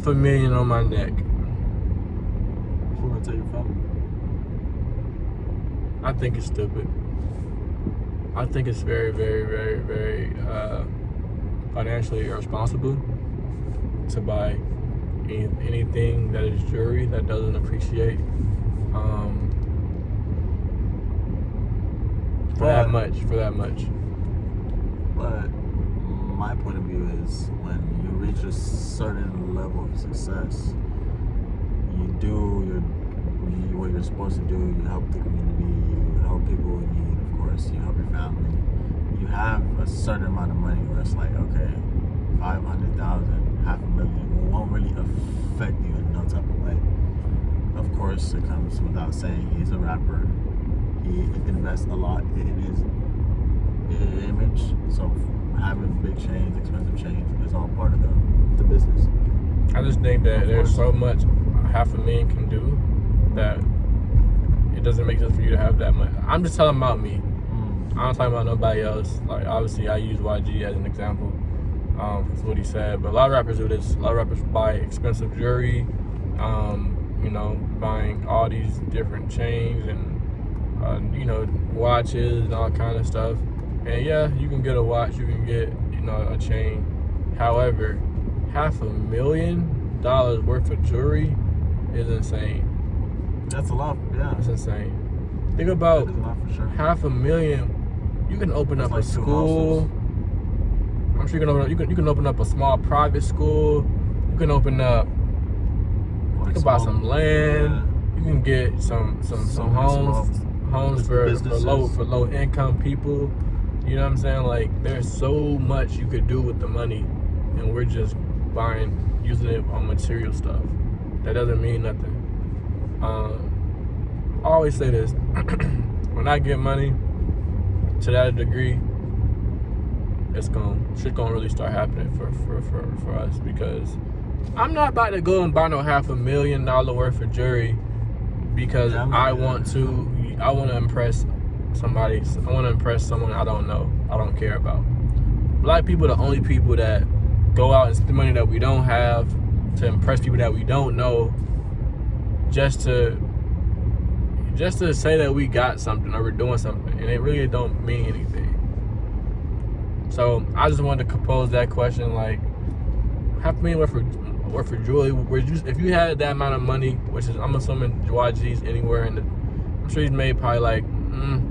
$500,000 on my neck. Who gonna tell your family? I think it's stupid. I think it's very, very, very, very financially irresponsible to buy anything that is jewelry that doesn't appreciate for that much. But my point of view is when you reach a certain level of success, you do what you're supposed to do. You help the community, you help people in need, of course, you help your family. You have a certain amount of money where it's like, okay, 500,000, $500,000 won't really affect you in no type of way. Of course, it comes without saying, he's a rapper. He invests a lot in his image, so having big chains, expensive chains, is all part of the business. I just think that there's so much $500,000 can do that it doesn't make sense for you to have that much. I'm just talking about me. I'm not talking about nobody else. Like, obviously, I use YG as an example. That's what he said. But a lot of rappers do this. A lot of rappers buy expensive jewelry, buying all these different chains and, watches and all kind of stuff. And yeah, you can get a watch, you can get, a chain. However, $500,000 worth of jewelry is insane. That's a lot, yeah. It's insane. Think about that is a lot for sure. $500,000. You can open up like a school. I'm sure you can open up a small private school. You can open up. You can buy some land. Yeah. You can get some homes for low income people. You know what I'm saying? Like, there's so much you could do with the money, and we're just using it on material stuff. That doesn't mean nothing. I always say this: when I get money to that degree, shit's gonna really start happening for us, because I'm not about to go and buy no $500,000 worth of jewelry because I want to impress somebody. I want to impress someone I don't know, I don't care about. Black people are the only people that go out and spend money that we don't have to impress people that we don't know, just to say that we got something or we're doing something, and it really don't mean anything. So I just wanted to pose that question, like, $500,000 worth of jewelry. If you had that amount of money, which is, I'm assuming YG's anywhere I'm sure he's made probably like a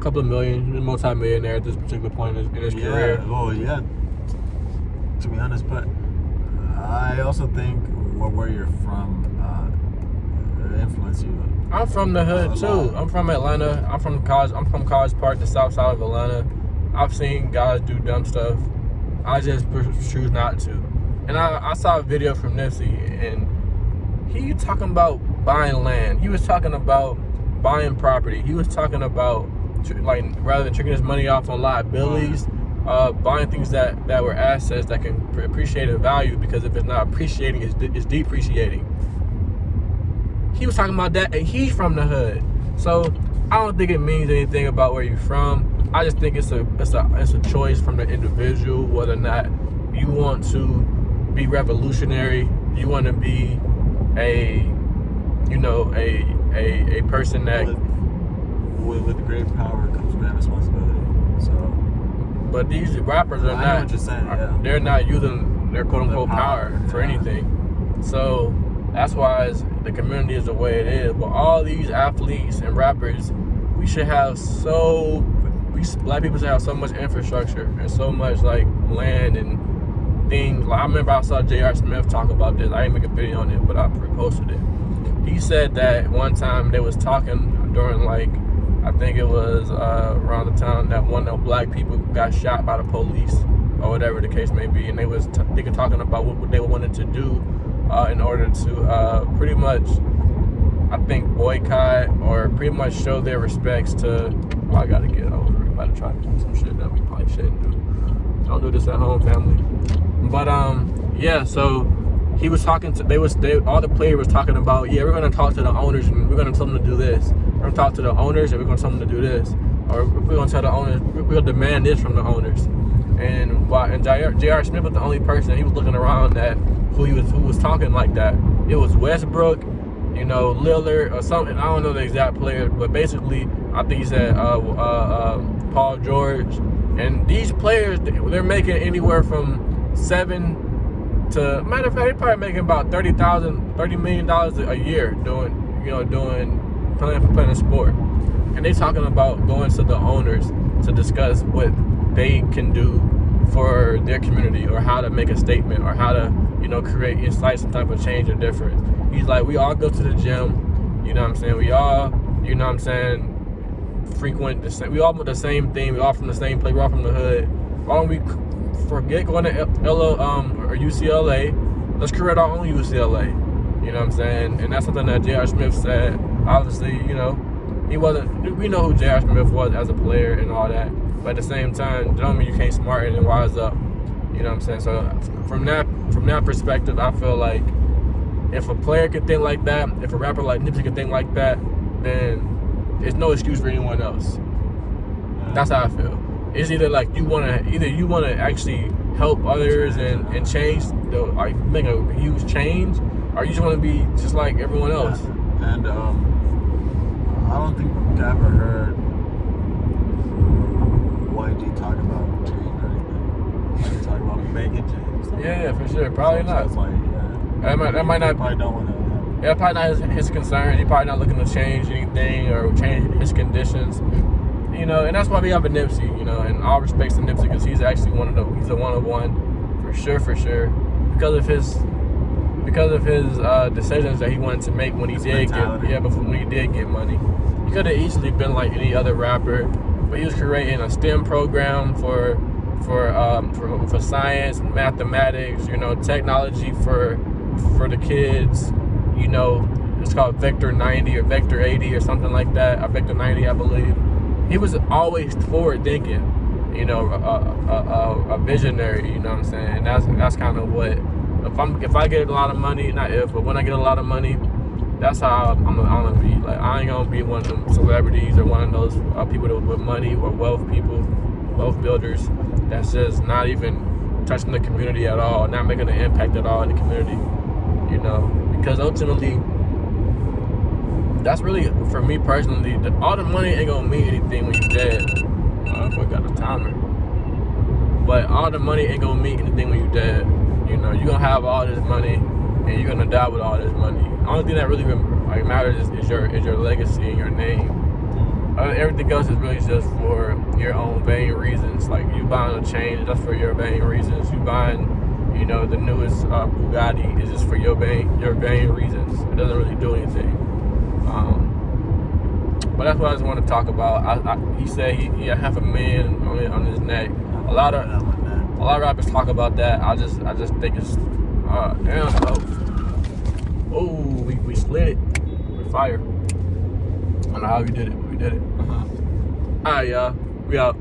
couple of million. He's a multi-millionaire at this particular point in his career. Oh yeah. To be honest, but I also think where you're from influence you. I'm from the hood too. I'm from Atlanta. I'm from College Park, the south side of Atlanta. I've seen guys do dumb stuff. I just choose not to. And I saw a video from Nipsey, and he talking about buying land. He was talking about buying property. He was talking about, like, rather than tricking his money off on liabilities, buying things that were assets that can appreciate in value, because if it's not appreciating, it's depreciating. He was talking about that, and he's from the hood. So I don't think it means anything about where you're from. I just think it's a choice from the individual, whether or not you want to be revolutionary, you want to be a person that with great power comes great responsibility. So, but these rappers are not. What you're saying, yeah. They're not using their quote unquote power for anything. So that's why the community is the way it is. But all these athletes and rappers, black people should have so much infrastructure and so much like land and things. Like, I remember I saw J.R. Smith talk about this. I didn't make a video on it, but I reposted it. He said that one time they was talking during, like, I think it was around the time that one of the black people got shot by the police or whatever the case may be, and they was talking about what they wanted to do in order to pretty much, I think, boycott or pretty much show their respects to. Oh, I gotta get over. We're about to try to do some shit that we probably shouldn't do. Don't do this at home, family. But yeah. So he was talking to. All the players was talking about. Yeah, we're gonna talk to the owners and we're gonna tell them to do this. We're gonna talk to the owners and we're gonna tell them to do this. Or we're gonna tell the owners. We're gonna demand this from the owners. And J.R. Smith was the only person he was looking around at who was talking like that. It was Westbrook, you know, Lillard or something. I don't know the exact player, but basically I think he said Paul George. And these players, they're making anywhere from $7 to, matter of fact, they're probably making about $30 million a year playing a sport. And they talking about going to the owners to discuss what they can do for their community, or how to make a statement, or how to, you know, incite some type of change or difference. He's like, we all go to the gym, you know what I'm saying? We all, you know what I'm saying, frequent the same, we all do the same thing, we all from the same place, we all from the hood. Why don't we forget going to or UCLA? Let's create our own UCLA. You know what I'm saying? And that's something that J.R. Smith said. Obviously, you know, we know who J.R. Smith was as a player and all that. But at the same time, don't mean you can't smarten and wise up. You know what I'm saying? So from that perspective, I feel like if a player could think like that, if a rapper like Nipsey could think like that, then there's no excuse for anyone else. That's how I feel. It's either like you wanna actually help others and change, like make a huge change, or you just wanna be just like everyone else. Yeah. And I don't think I've ever heard YG talk about change or anything. Like, talk about making change. Yeah, for sure. Probably not. It's like, that might not. Probably don't want to. Yeah, probably not his concern. He probably not looking to change anything or change his conditions. You know, and that's why we have a Nipsey. You know, and all respects to Nipsey, because he's actually he's a one-of-one for sure, because of his decisions that he wanted to make when he did get money. He could have easily been like any other rapper, but he was creating a STEM program for science and mathematics, you know, technology for the kids. You know, it's called Vector 90 or Vector 80 or something like that. Or Vector 90, I believe. He was always forward thinking, you know, a visionary. You know what I'm saying? And that's kind of what, if I get a lot of money, but when I get a lot of money, that's how I'm gonna be. Like, I ain't gonna be one of them celebrities or one of those people with money or wealth builders that's just not even touching the community at all, not making an impact at all in the community. You know, because ultimately, that's really, for me personally, all the money ain't gonna mean anything when you're dead. I forgot the timer. But all the money ain't gonna mean anything when you're dead. You know, you're gonna have all this money, and you're gonna die with all this money. The only thing that really matters is your legacy and your name. Everything else is really just for your own vain reasons. Like, you buying a chain, that's for your vain reasons. You buying, you know, the newest Bugatti is just for your vain reasons. It doesn't really do anything. But that's what I just want to talk about. He said he had $500,000 on his neck. A lot of rappers talk about that. I just think it's damn. Oh, we slid it with fire. I don't know how we did it, but we did it. All right, y'all. We out.